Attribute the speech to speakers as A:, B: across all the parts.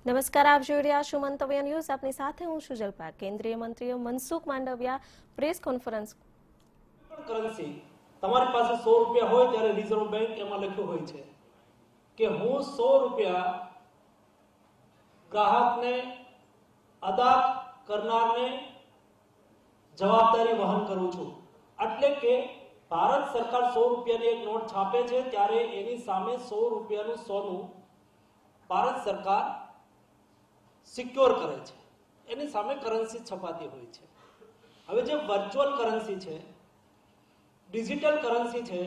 A: નમસ્કાર, આપ જોઈ રહ્યા છો મંતવ્ય ન્યૂઝ. આપની સાથે હું છું જલ્પા. કેન્દ્રીય મંત્રીઓ Mansukh Mandaviya press conference.
B: Currency તમારી પાસે 100 રૂપિયા હોય ત્યારે રિઝર્વ બેંક એમાં લખ્યું હોય છે કે હું 100 રૂપિયા ગ્રાહકને અદા કરનારને જવાબદારી વહન કરું છું. એટલે કે ભારત સરકાર 100 રૂપિયાની એક નોટ છાપે છે ત્યારે એની સામે 100 રૂપિયાનું સોનું ભારત સરકાર સિક્યોર કરે છે, એની સામે કરન્સી છપાતી હોય છે. હવે જે વર્ચ્યુઅલ કરન્સી છે, ડિજિટલ કરન્સી છે,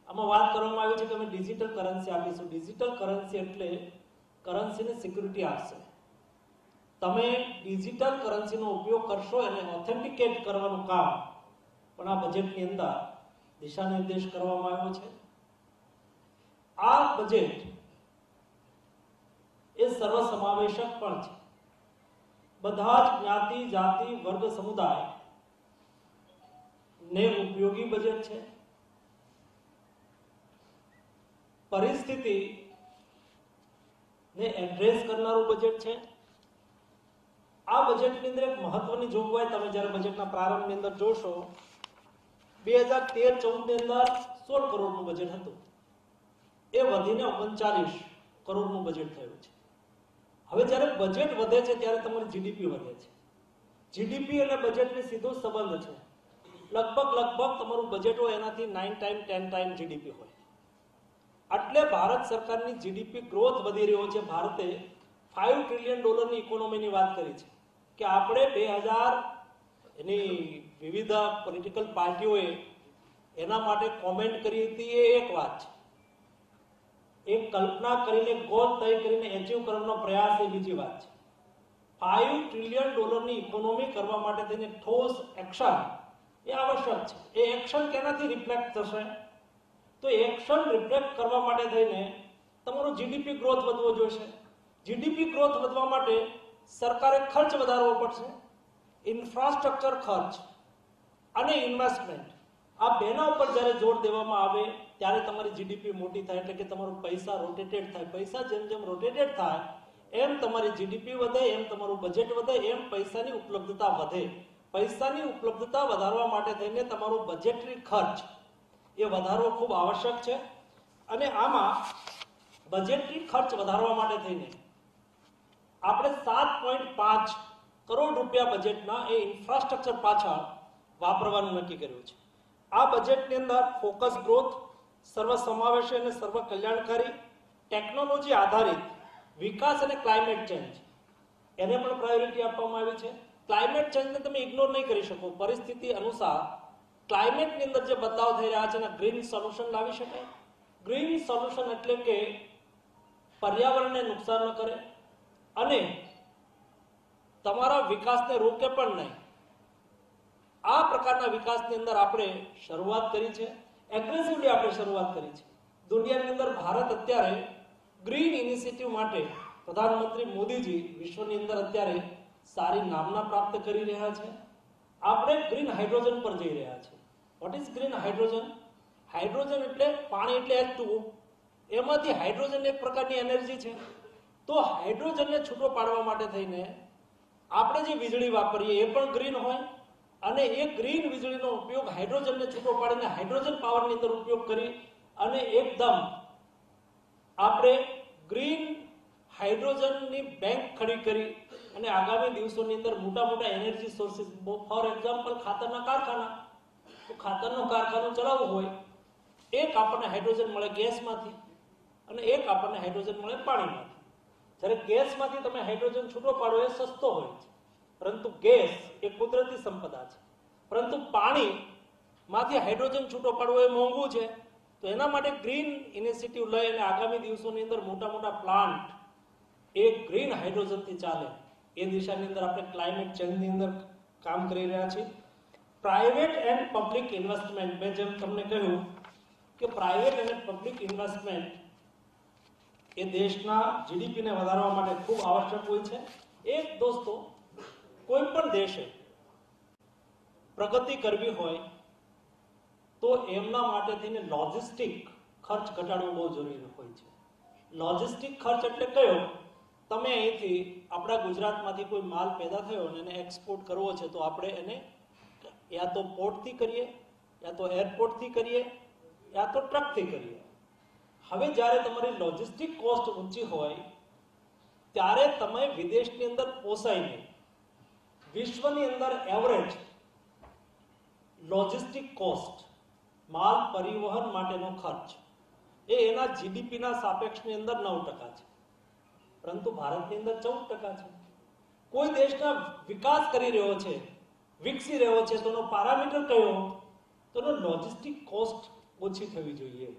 B: આમાં વાત કરવામાં આવી છે કે અમે ડિજિટલ કરન્સી આપીશું. ડિજિટલ કરન્સી એટલે કરન્સીને સિક્યુરિટી આપશે. તમે ડિજિટલ કરન્સીનો ઉપયોગ કરશો એને ઓથેન્ટિકેટ કરવાનું કામ પણ આ બજેટની અંદર દિશા નિર્દેશ કરવામાં આવ્યો છે. આ બજેટ એ સર્વસમાવેશક પણ છે. બધા જ જ્ઞાતિ, જાતિ, વર્ગ, સમુદાય ને ઉપયોગી બજેટ છે. પરિસ્થિતિ ને એડ્રેસ કરનારું બજેટ છે. આ બજેટની અંદર એક મહત્વની જોગવાઈ તમે જ્યારે બજેટના પ્રારંભની અંદર જોશો, 2013-14 ની અંદર 16 કરોડનું બજેટ હતું, એ વધીને 39 કરોડનું બજેટ થયું છે. હવે જ્યારે બજેટ વધે છે ત્યારે તમારી જીડીપી વધે છે. જીડીપી અને બજેટની સીધો સંબંધ છે. લગભગ તમારું બજેટ હોય એનાથી 9 ટાઈમ 10 ટાઈમ જીડીપી હોય. એટલે ભારત સરકારની જીડીપી ગ્રોથ વધી રહ્યો છે. ભારતે $5 ટ્રિલિયન ઇકોનોમીની વાત કરી છે કે આપણે 2000 એની વિવિધ પોલિટિકલ પાર્ટીઓએ એના માટે કોમેન્ટ કરી હતી, એ એક વાત છે. એક કલ્પના કરીને ગોલ તય કરીને એચીવ કરવાનો પ્રયાસ એ બીજી વાત છે. $5 ટ્રિલિયન ઇકોનોમી કરવા માટે થઈને ઠોસ એક્શન એ આવશ્યક છે. એ એક્શન કેનાથી રિફ્લેક્ટ થશે? તો એક્શન રિફ્લેક્ટ કરવા માટે થઈને તમારો જીડીપી ગ્રોથ વધવો જોઈશે. જીડીપી ગ્રોથ વધવા માટે સરકારે ખર્ચ વધારવો પડશે. ઇન્ફ્રાસ્ટ્રક્ચર ખર્ચ અને ઇન્વેસ્ટમેન્ટ, આ બેના ઉપર જ્યારે જોર દેવામાં આવે ત્યારે તમારી જીડીપી મોટી થાય. એટલે કે તમારો પૈસા રોટેટેડ થાય. પૈસા જેમ જેમ રોટેટેડ થાય એમ તમારી જીડીપી વધે, એમ તમારું બજેટ વધે, એમ પૈસાની ઉપલબ્ધતા વધે. પૈસાની ઉપલબ્ધતા વધારવા માટે થઈને તમારો બજેટરી ખર્ચ એ વધારવો ખૂબ આવશ્યક છે. અને આમાં બજેટરી ખર્ચ વધારવા માટે થઈને આપણે 7.5 કરોડ રૂપિયા બજેટના એ ઇન્ફ્રાસ્ટ્રક્ચર પાછળ વાપરવાનું નક્કી કર્યું છે. આ બજેટની અંદર ફોકસ ગ્રોથ, સર્વસમાવેશી અને સર્વ કલ્યાણકારી, ટેકનોલોજી આધારિત વિકાસ અને ક્લાઇમેટ ચેન્જ એને પણ પ્રાયોરિટી આપવામાં આવી છે. ક્લાઇમેટ ચેન્જને તમે ઇગ્નોર નહીં કરી શકો. પરિસ્થિતિ અનુસાર ક્લાઇમેટની અંદર જે બદલાવ થઈ રહ્યા છે એના ગ્રીન સોલ્યુશન લાવી શકાય. ગ્રીન સોલ્યુશન એટલે કે પર્યાવરણને નુકસાન ન કરે અને તમારા વિકાસને રોકે પણ નહીં. આ પ્રકારના વિકાસની અંદર આપણે શરૂઆત કરી છે. એગ્રેસિવલી આપણે શરૂઆત કરી છે. દુનિયાની અંદર ભારત અત્યારે ગ્રીન ઇનિશિયેટિવ માટે પ્રધાનમંત્રી મોદીજી વિશ્વની અંદર અત્યારે સારી નામના પ્રાપ્ત કરી રહ્યા છે. આપણે ગ્રીન હાઇડ્રોજન પર જઈ રહ્યા છીએ. What is green hydrogen? Hydrogen એટલે પાણી એટલે H2O. એમાંથી હાઇડ્રોજન એક પ્રકારની એનર્જી છે. તો હાઇડ્રોજનને છૂટો પાડવા માટે થઈને આપણે જે વીજળી વાપરીએ એ પણ ગ્રીન હોય અને એ ગ્રીન વીજળીનો ઉપયોગ હાઇડ્રોજનને છૂટો પાડીને હાઇડ્રોજન પાવરની અંદર ઉપયોગ કરી અને એકદમ આપણે ગ્રીન હાઇડ્રોજનની બેંક ખડી કરી અને આગામી દિવસોની અંદર મોટા મોટા એનર્જી સોર્સિસ, ફોર એક્ઝામ્પલ ખાતરના કારખાના, તો ખાતરનું કારખાનું ચલાવવું હોય, એક આપણને હાઇડ્રોજન મળે ગેસમાંથી અને એક આપણને હાઇડ્રોજન મળે પાણીમાંથી. જ્યારે ગેસમાંથી તમે હાઇડ્રોજન છૂટો પાડો એ સસ્તો હોય છે, પરંતુ ગેસ એ કુદરતી સંપદા છે. પરંતુ પાણીમાંથી હાઇડ્રોજન છૂટો પાડવો એ મોંઘું છે. તો એના માટે ગ્રીન ઇનિશિયેટિવ લઈ અને આગામી દિવસોની અંદર મોટા મોટા પ્લાન્ટ એ ગ્રીન હાઇડ્રોજનથી ચાલે એ દિશાની અંદર આપણે ક્લાઇમેટ ચેન્જની અંદર કામ કરી રહ્યા છીએ. પ્રાઇવેટ એન્ડ પબ્લિક ઇન્વેસ્ટમેન્ટ, મેં જેમ તમને કહ્યું કે પ્રાઇવેટ અને પબ્લિક ઇન્વેસ્ટમેન્ટ એ દેશના જીડીપીને વધારવા માટે ખૂબ આવશ્યક હોય છે. એક દોસ્તો, કોઈ પણ દેશે પ્રગતિ કરવી હોય તો એમના માટે થઈને લોજિસ્ટિક ખર્ચ ઘટાડવો બહુ જરૂરી હોય છે. લોજિસ્ટિક ખર્ચ એટલે કયો? તમે અહીંથી આપણા ગુજરાતમાંથી કોઈ માલ પેદા થયો અને એને એક્સપોર્ટ કરવો છે તો આપણે એને યા તો પોર્ટથી કરીએ, યા તો એરપોર્ટથી કરીએ, યા તો ટ્રકથી કરીએ. હવે જ્યારે તમારી લોજિસ્ટિક કોસ્ટ ઊંચી હોય ત્યારે તમે વિદેશની અંદર પોસાય નહીં. વિશ્વની અંદર એવરેજ લોજિસ્ટિક કોસ્ટ, માલ પરિવહન માટેનો ખર્ચ એ એના જીડીપીના સાપેક્ષની અંદર 9% છે, પરંતુ ભારતની અંદર 14% છે. કોઈ દેશના વિકાસ કરી રહ્યો છે, વિકસી રહ્યો છે, તો એનો પારામીટર કયો? તો એનો લોજિસ્ટિક કોસ્ટ ઓછી થવી જોઈએ.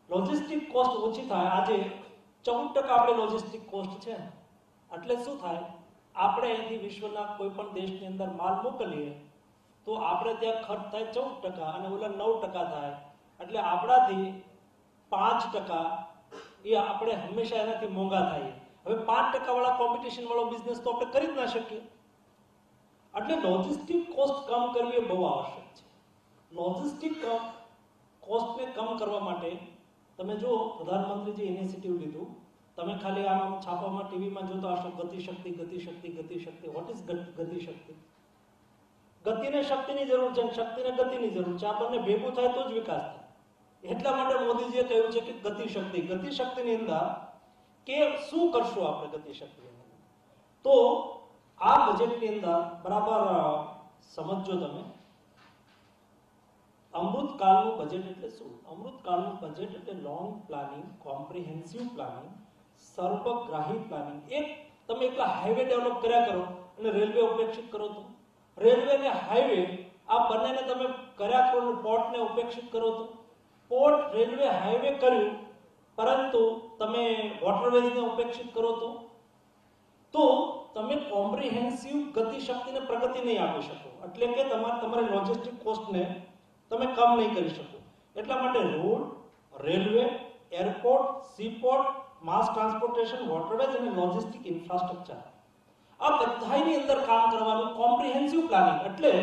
B: લોજિસ્ટિક કોસ્ટ ઓછી થાય. આજે 14% આપણે લોજિસ્ટિક કોસ્ટ છે, એટલે શું થાય? આપણે અહીંથી વિશ્વના કોઈ પણ દેશની અંદર માલ મોકલીએ તો આપણે ત્યાં ખર્ચ થાય 14% અને ઓલા 9% થાય, એટલે આપણાથી 5% એ આપણે હંમેશા એનાથી મોંઘા થાય. હવે 5% વાળા કોમ્પિટિશન વાળો બિઝનેસ તો આપણે કરી જ ના શકીએ. એટલે લોજિસ્ટિક કોસ્ટ કમ કરવી એ બહુ આવશ્યક છે. લોજિસ્ટિક કોસ્ટને કમ કરવા માટે તમે જો પ્રધાનમંત્રીજી ઇનિશિયેટિવ લીધું, તમે ખાલી આમ છાપામાં ટીવીમાં જોતા હશો ગતિશક્તિ ગતિશક્તિ ગતિશક્તિ. What is Gatishakti? ગતિને શક્તિની જરૂર છે, શક્તિને ગતિની જરૂર છે. આ બંને ભેગું થાય તો જ વિકાસ થાય. એટલા માટે મોદીજીએ કહ્યું છે કે ગતિશક્તિ. ગતિશક્તિની અંદર કે શું કરશું આપણે ગતિશક્તિની અંદર? તો આ બજેટની અંદર બરાબર સમજો તમે. અમૃતકાળનું બજેટ એટલે શું? અમૃતકાળનું બજેટ એટલે લોંગ પ્લાનિંગ, કોમ્પ્રિહેન્સિવ પ્લાનિંગ, સર્વગ્રાહી પ્લાનિંગ. એક તમે એકલા હાઈવે ડેવલપ કર્યા કરો અને રેલવે ઉપેક્ષિત કરો તો, રેલવે અને હાઈવે આ બંનેને તમે કર્યા કરો અને પોર્ટને ઉપેક્ષિત કરો તો, પોર્ટ રેલવે હાઈવે કર્યું પરંતુ તમે વોટરવેઝને ઉપેક્ષિત કરો તો તમે કોમ્પ્રિહેન્સિવ ગતિશક્તિને પ્રગતિ નહીં આપી શકો. એટલે કે તમારી લોજિસ્ટિક કોસ્ટને તમે કમ નહીં કરી શકો. એટલા માટે રોડ, રેલવે, એરપોર્ટ, સીપોર્ટ, માસ ટ્રાન્સપોર્ટેશન, વોટરવેઝ અને લોજિસ્ટિક ઇન્ફ્રાસ્ટ્રક્ચર, આ બધાની અંદર કામ કરવાનું કોમ્પ્રિહેન્સિવ પ્લાનિંગ. એટલે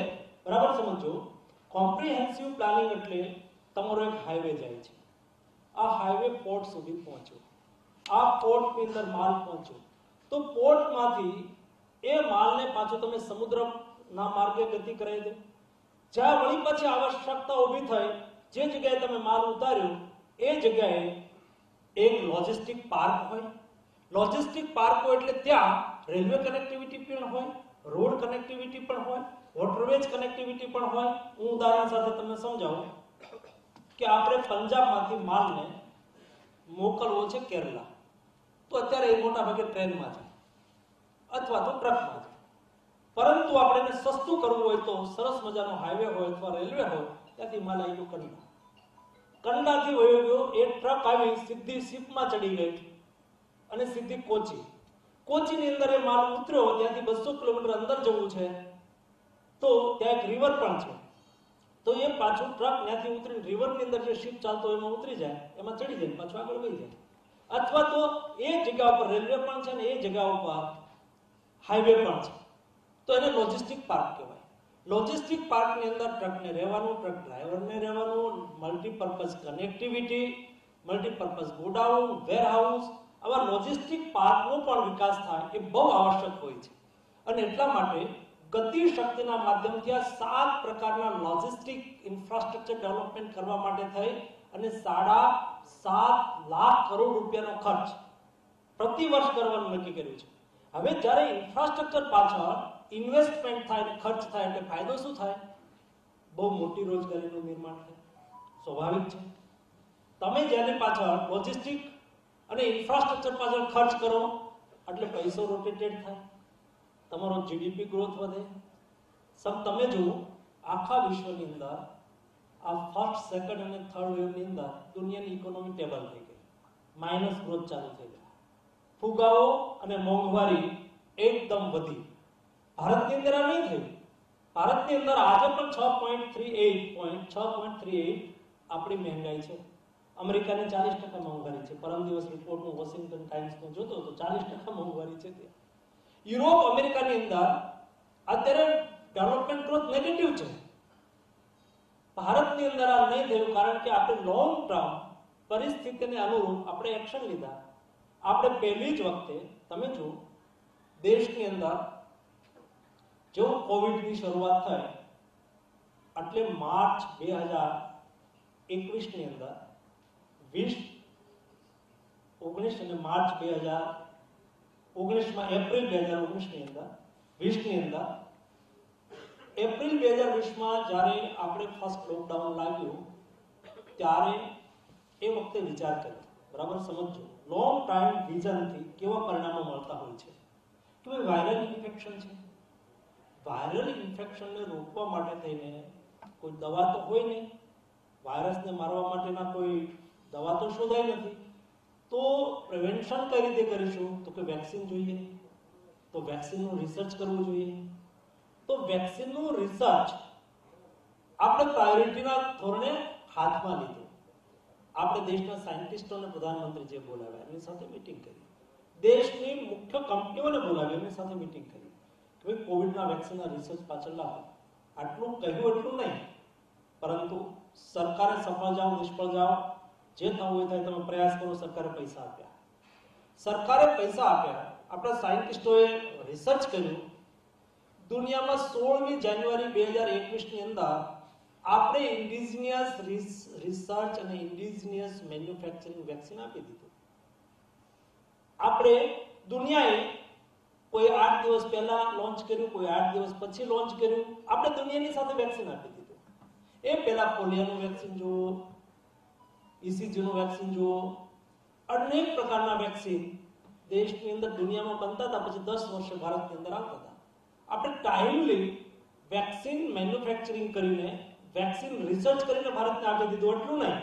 B: બરાબર સમજો, કોમ્પ્રિહેન્સિવ પ્લાનિંગ એટલે તમારો એક હાઈવે જાય છે, આ હાઈવે પોર્ટ સુધી પહોંચ્યો, આ પોર્ટની અંદર માલ પહોંચ્યો, તો પોર્ટમાંથી એ માલને પાછો તમે સમુદ્રના માર્ગે ગતિ કરાવી દો. જ્યાં વળી પછી આવશ્યકતા ઊભી થઈ, જે જગ્યાએ તમે માલ ઉતાર્યો એ જગ્યાએ એક લોજિસ્ટિક પાર્ક હોય. લોજિસ્ટિક પાર્ક હોય એટલે ત્યાં રેલવે કનેક્ટિવિટી પણ હોય, રોડ કનેક્ટિવિટી પણ હોય, વોટરવેઝ કનેક્ટિવિટી પણ હોય. હું ઉદાહરણ સાથે તમને સમજાવું કે આપણે પંજાબમાંથી માલને મોકલવો છે કેરલા, તો અત્યારે એ મોટા ભાગે ટ્રેનમાં છે અથવા તો ટ્રકમાં છે. પરંતુ આપણે એને સસ્તું કરવું હોય તો સરસ મજાનો હાઈવે હોય અથવા રેલવે હોય, ત્યાંથી માલ આવ્યો કંડા, કંડાથી વયો ગયો, એ ટ્રક આવી સીધી શિપમાં ચડી ગઈ અને સીધી કોચી, કોચીની અંદર એ માલ ઉતર્યો. ત્યાંથી 200 કિલોમીટર અંદર જવું છે તો ત્યાં એક રિવર પણ છે, તો એ પાછું ટ્રક ત્યાંથી ઉતરીને રિવરની અંદર જે શિપ ચાલતો એમાં ઉતરી જાય, એમાં ચડી જાય, પાછું આગળ વહી જાય. અથવા તો એ જગ્યા ઉપર રેલવે પણ છે ને એ જગ્યા ઉપર હાઈવે પણ છે, તો એને લોજિસ્ટિક પાર્ક કહેવાય. લોજિસ્ટિક પાર્કની અંદર ટ્રકને રહેવાનું, ટ્રક ડ્રાઈવરને રહેવાનું, multipurpose connectivity, multipurpose godown, warehouse, આવા લોજિસ્ટિક પાર્કનો પણ વિકાસ થાય એ બહુ આવશ્યક હોય છે. અને એટલા માટે ગતિશક્તિના માધ્યમથી આ 7 પ્રકારના લોજિસ્ટિક ઇન્ફ્રાસ્ટ્રક્ચર ડેવલપમેન્ટ કરવા માટે થઈ અને 7.5 લાખ કરોડ રૂપિયાનો ખર્ચ પ્રતિ વર્ષ કરવાનું નક્કી કર્યું છે. હવે જ્યારે ઇન્ફ્રાસ્ટ્રક્ચર પાછળ ઇન્વેસ્ટમેન્ટ થાય અને ખર્ચ થાય એટલે ફાયદો શું થાય? બહુ મોટી રોજગારીનું નિર્માણ થાય. સ્વાભાવિક છે. તમે જેને પાછળ લોજિસ્ટિક અને ઇન્ફ્રાસ્ટ્રક્ચર પાછળ ખર્ચ કરો એટલે પૈસો રોટેટેડ થાય, તમારો જીડીપી ગ્રોથ વધે. તમે જુઓ આખા વિશ્વની અંદર આ ફર્સ્ટ, સેકન્ડ અને થર્ડ વેવની અંદર દુનિયાની ઇકોનોમી ટેબલ થઈ ગઈ, માઇનસ ગ્રોથ ચાલુ થઈ ગઈ, ફુગાવો અને મોંઘવારી એકદમ વધી. ભારતની અંદર આ નહીં થયું. ભારતની અંદર આજે પણ 6.38 આપણી મહેંગાઈ છે. અમેરિકાની 40% મોંઘવારી છે. પરમ દિવસ રિપોર્ટ હું વોશિંગ્ટન ટાઈમ્સનો જોતો તો 40% મોંઘવારી છે ત્યાં. યુરોપ, અમેરિકાની અંદર અત્યારે ડેવલપમેન્ટ ગ્રોથ નેગેટિવ છે. ભારતની અંદર આ નહીં થયું કારણ કે આપણે લોંગ ટર્મ પરિસ્થિતિને અનુરૂપ આપણે એક્શન લીધા. આપણે પહેલી જ વખતે તમે જો દેશની અંદર જો કોવિડની શરૂઆત થઈ એટલે માર્ચ 2021 ની અંદર 2019 અને માર્ચ 2019 માં એપ્રિલ 2019 ની અંદર 20 ની અંદર એપ્રિલ 2020 માં જ્યારે આપણે ફર્સ્ટ લોકડાઉન લાગ્યું ત્યારે એ વખતે વિચાર કર્યો, બરાબર સમજો, લોંગ ટાઈમ વિઝનથી કેવા પરિણામો મળતા હોય છે કે વાયરલ ઇન્ફેક્શન છે, વાયરલ ઇન્ફેક્શનને રોકવા માટે થઈને કોઈ દવા તો હોય નહીં, વાયરસને મારવા માટેના કોઈ દવા તો શોધાઈ નથી, તો પ્રિવેન્શન કઈ રીતે કરીશું? તો કે વેક્સિન જોઈએ, તો વેક્સિનનું રિસર્ચ કરવું જોઈએ. તો વેક્સિનનું રિસર્ચ આપણે પ્રાયોરિટીના ધોરણે હાથમાં લીધું. આપણે દેશના સાયન્ટિસ્ટો અને પ્રધાનમંત્રી જે બોલાવ્યા એમની સાથે મીટિંગ કરી, દેશની મુખ્ય કંપનીઓને બોલાવી એમની સાથે મીટિંગ કરી કે ભાઈ કોવિડના વેક્સિનના રિસર્ચ પાછળ લાવો. આટલું કહ્યું એટલું નહીં, પરંતુ સરકારે સફળ જાઓ નિષ્ફળ જાઓ જે થવું હોય થાય તમે પ્રયાસ કરો. સરકારે પૈસા આપ્યા, આપણા સાયન્ટિસ્ટોએ રિસર્ચ કર્યું. દુનિયામાં 16મી જાન્યુઆરી 2021 ની અંદર આપણે ઇન્ડિજિનિયસ રિસર્ચ અને ઇન્ડિજિનિયસ મેન્યુફેક્ચરિંગ વેક્સિન આપી દીધું. આપણે દુનિયાએ કોઈ 8 દિવસ પહેલા લોન્ચ કર્યું, કોઈ 8 દિવસ પછી લોન્ચ કર્યું. આપણે દુનિયાની સાથે વેક્સિન આપી દીધું. એ પહેલા પોલિયોનું વેક્સિન જુઓ, ECGનું વેક્સિન જુઓ, અનેક પ્રકારના વેક્સિન દેશની અંદર દુનિયામાં બનતા હતા, પછી 10 વર્ષે ભારતની અંદર આવતા હતા. આપણે ટાઈમલી વેક્સિન મેન્યુફેક્ચરિંગ કરીને, વેક્સિન રિસર્ચ કરીને ભારતને આપી દીધું. એટલું નહીં,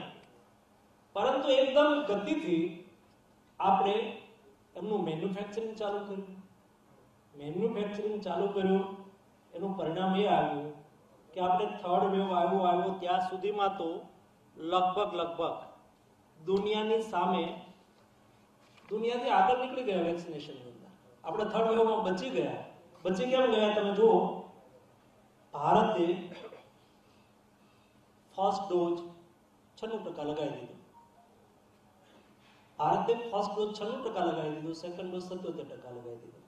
B: પરંતુ એકદમ ગતિથી આપણે એમનું મેન્યુફેક્ચરિંગ ચાલુ કર્યું. એનું પરિણામ એ આવ્યું કે આપણે થર્ડ વેવ આવ્યો ત્યાં સુધીમાં તો લગભગ દુનિયાની સામે, દુનિયાથી આગળ નીકળી ગયા વેક્સિનેશનની અંદર. આપણે થર્ડ વેવમાં બચી ગયા. બચી કેમ ગયા? તમે જુઓ, ભારતે ફર્સ્ટ ડોઝ 96% લગાવી દીધો. સેકન્ડ ડોઝ 77% લગાવી દીધો.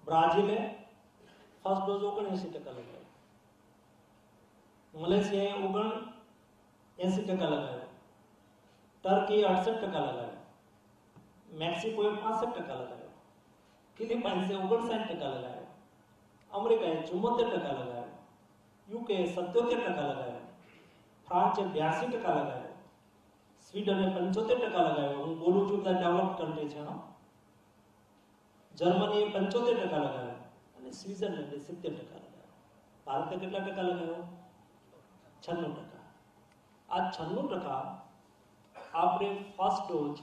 B: બ્રાઝિલે ફર્સ્ટ ડોઝ 79% લગાવ્યો. મલેશિયાએ 79% લગાવ્યો. ટર્કી 68% લગાવ્યો. મેક્સિકોએ 65% લગાવ્યો. ફિલિપાઇન્સે 59% લગાવ્યો. અમેરિકાએ 74% લગાવ્યો. યુકે 77% લગાવ્યો. ફ્રાન્સે 82% લગાવ્યો. સ્વીડને 75% લગાવ્યો. હું બોલું છું બધા ડેવલપ્ડ કન્ટ્રી છે. જર્મનીએ 75% લગાવ્યો અને સ્વિટ્ઝરલેન્ડે 70% લગાવ્યો. ભારતે કેટલા ટકા લગાવ્યો? 96%. આ 96% આપણે ફર્સ્ટ ડોઝ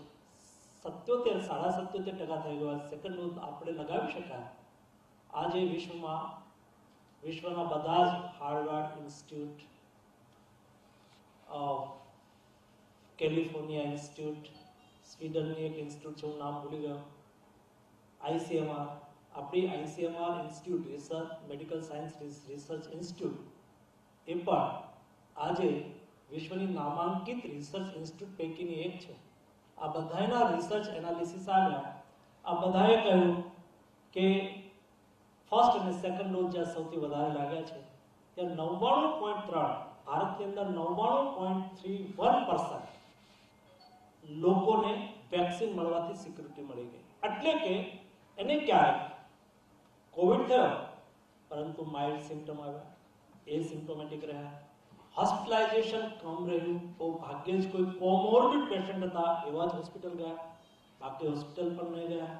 B: 77.5% થઈ ગયો. સેકન્ડ ડોઝ આપણે લગાવી શક્યા. આજે વિશ્વના બધા જ હાર્વર્ડ ઇન્સ્ટિટ્યૂટ, કેલિફોર્નિયા ઇન્સ્ટિટ્યૂટ, સ્વીડનની એક ઇન્સ્ટિટ્યૂટ છે, હું નામ ભૂલી ગયો, ICMR, આપણી ICMR institute, research medical science research institute, એ પણ આજે વિશ્વની નામાંકિત રિસર્ચ ઇન્સ્ટિટ્યૂટ પૈકીની એક છે. આ બધાના રિસર્ચ એનાલિસિસ આવ્યા. આ બધાએ કહ્યું કે ફર્સ્ટ અને સેકન્ડ ડોઝ જ્યાં સૌથી વધારે લાગ્યા છે ત્યાં 99.3, ભારતની અંદર 99.31% લોકોને વેક્સિન મળવાથી સિક્યુરિટી મળી ગઈ. એટલે કે એને ક્યારેક કોવિડ થયો પરંતુ માઇલ્ડ સિમ્પટમ આવ્યા, એસિમ્પ્ટોમેટિક રહ્યા, હોસ્પિટલાઇઝેશન કમ રહ્યું. બહુ ભાગ્યે જ કોઈ કોમોર્બિડ પેશન્ટ હતા એવા જ હોસ્પિટલ ગયા, બાકી હોસ્પિટલ પણ નહીં ગયા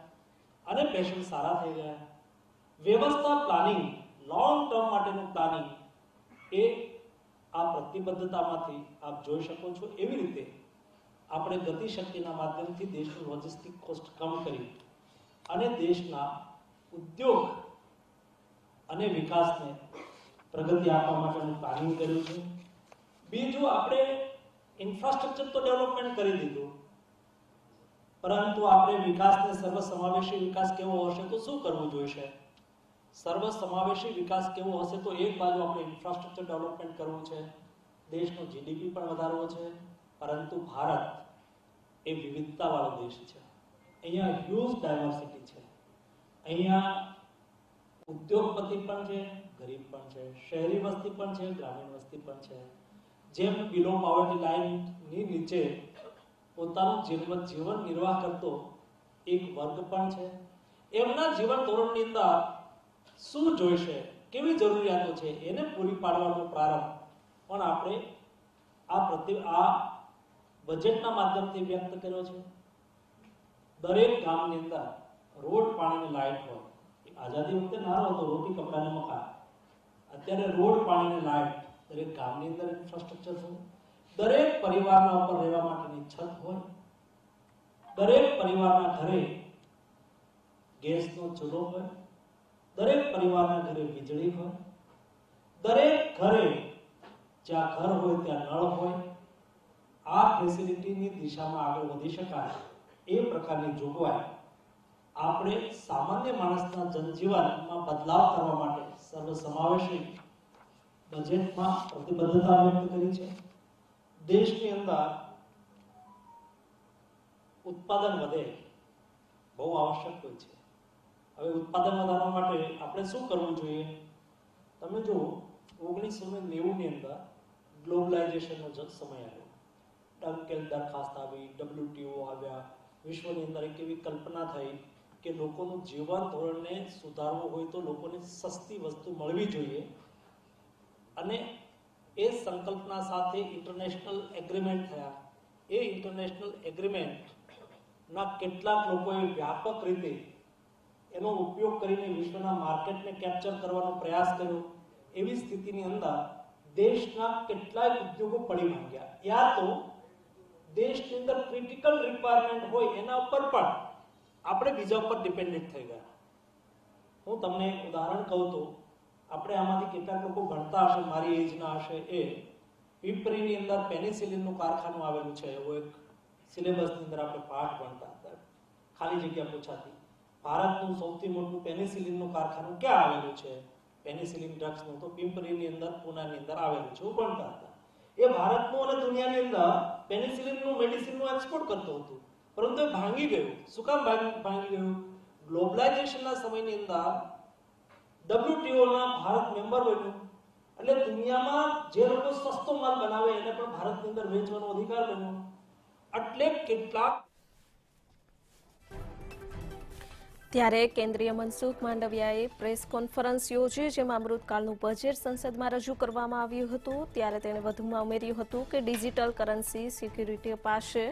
B: અને પેશન્ટ સારા થઈ ગયા. વ્યવસ્થા પ્લાનિંગ, લોંગ ટર્મ માટેનું પ્લાનિંગ, એ આ પ્રતિબદ્ધતામાંથી આપ જોઈ શકો છો. એવી રીતે આપણે ગતિશક્તિના માધ્યમથી દેશનું લોજિસ્ટિક કોસ્ટ કમ કરી અને દેશના ઉદ્યોગ અને વિકાસને પ્રગતિ આપવા માટેનું પ્લાનિંગ કર્યું છે. બીજું, આપણે ઇન્ફ્રાસ્ટ્રક્ચર તો ડેવલપમેન્ટ કરી દીધું, પરંતુ આપણે વિકાસને સર્વસમાવેશી વિકાસ કેવો હશે તો શું કરવું જોઈશે? સર્વસમાવેશી વિકાસ કેવો હશે તો એક બાજુ આપણે ઇન્ફ્રાસ્ટ્રક્ચર ડેવલપમેન્ટ કરવું છે, દેશનો GDP પણ વધારવો છે, પરંતુ ભારત એ વિવિધતાવાળો દેશ છે. અહીંયા હ્યુજ ડાયવર્સિટી છે. અહીંયા ઉદ્યોગપતિ પણ છે, ગરીબ પણ છે, શહેરી વસ્તી પણ છે, ગ્રામીણ વસ્તી પણ છે. જેમ બિલો પોવર્ટી લાઇનની નીચે પોતાનું જીવન નિર્વાહ કરતો એક વર્ગ પણ છે. એમના જીવન ધોરણની અંદર શું જોઈશે, કેવી જરૂરિયાતો છે એને પૂરી પાડવાનો પ્રારંભ પણ આપણે આ બજેટના માધ્યમથી વ્યક્ત કર્યો છે. દરેક ગામની અંદર રોડ, પાણી, લાઇટ હોય. આઝાદી વખતે નાનો હતો, રોટી કપડાને મકાન. અત્યારે રોડ, પાણી અને લાઇટ દરેક ગામની અંદર ઇન્ફ્રાસ્ટ્રક્ચર હોય. દરેક પરિવારના ઉપર રહેવા માટેની છત હોય. દરેક પરિવારના ઘરે ગેસનો ચૂલો હોય. દરેક પરિવારના ઘરે વીજળી હોય. દરેક ઘરે જ્યાં ઘર હોય ત્યાં નળ હોય. આ ફેસિલિટીની દિશામાં આગળ વધી શકાય એ પ્રકારની જોગવાઈ આપણે સામાન્ય માણસના જનજીવનમાં બદલાવ કરવા માટે સર્વસમાવેશી બજેટમાં પ્રતિબદ્ધતા વ્યક્ત કરી છે. દેશની અંદર ઉત્પાદન વધે બહુ આવશ્યક હોય છે. હવે ઉત્પાદન વધારવા માટે આપણે શું કરવું જોઈએ? તમે જો 1990 ની અંદર ગ્લોબલાઇઝેશનનો સમય આવ્યો, ડંકેલ દરખાસ્ત આવી, WTO આવ્યા, વિશ્વની અંદર એક એવી કલ્પના થઈ કે લોકોનું જીવન ધોરણને સુધારવું હોય તો લોકોને સસ્તી વસ્તુ મળવી જોઈએ. અને એ સંકલ્પના સાથે ઇન્ટરનેશનલ એગ્રીમેન્ટ થયા. એ ઇન્ટરનેશનલ એગ્રીમેન્ટના કેટલાક લોકોએ વ્યાપક રીતે એનો ઉપયોગ કરીને વિશ્વના માર્કેટને કેપ્ચર કરવાનો પ્રયાસ કર્યો. એવી સ્થિતિની અંદર દેશના કેટલાય ઉદ્યોગો પડી માંગ્યા. યા તો દેશની અંદર ક્રિટિકલ રિક્વાયરમેન્ટ હોય એના ઉપર પણ આપણે બીજા ઉપર ડિપેન્ડન્ટ થઈ ગયા. હું તમને એક ઉદાહરણ કહું તો, આપણે આમાંથી કેટલાક લોકો ભણતા હશે, મારી એજના હશે, એ પીપરીની અંદર પેનિસિલિનનું કારખાનું આવેલું છે. એવો એક સિલેબસની અંદર આપણે પાઠ ભણતા હતા, ખાલી જગ્યા પૂછાતી. ભારતનું સૌથી મોટું પેનિસિલિનનું કારખાનું ક્યાં આવેલું છે? પેનિસિલિન ડ્રગ્સનું તો પિંપરીની અંદર, પૂનાની અંદર આવેલું છે. એવું ભણતા હતા. એ ભારતનું અને દુનિયાની અંદર પેનિસિલિનનું મેડિસિનનું એક્સપોર્ટ કરતું હતું, પરંતુ એ ભાંગી ગયું. શું કામ ભાંગી ગયું? ગ્લોબલાઇઝેશનના સમયની અંદર WTOના ભારત મેમ્બર બન્યું. એટલે દુનિયામાં જે લોકો સસ્તો માલ બનાવે એને પણ ભારતની અંદર વેચવાનો અધિકાર બન્યો. એટલે કેટલાક
A: ત્યારે કેન્દ્રીય મનસુખ માંડવિયાએ પ્રેસ કોન્ફરન્સ યોજી, જેમાં અમૃતકાળનું બજેટ સંસદમાં રજૂ કરવામાં આવ્યું હતું. ત્યારે તેણે વધુમાં ઉમેર્યું હતું કે ડિજિટલ કરન્સી સિક્યુરિટી અપાશે.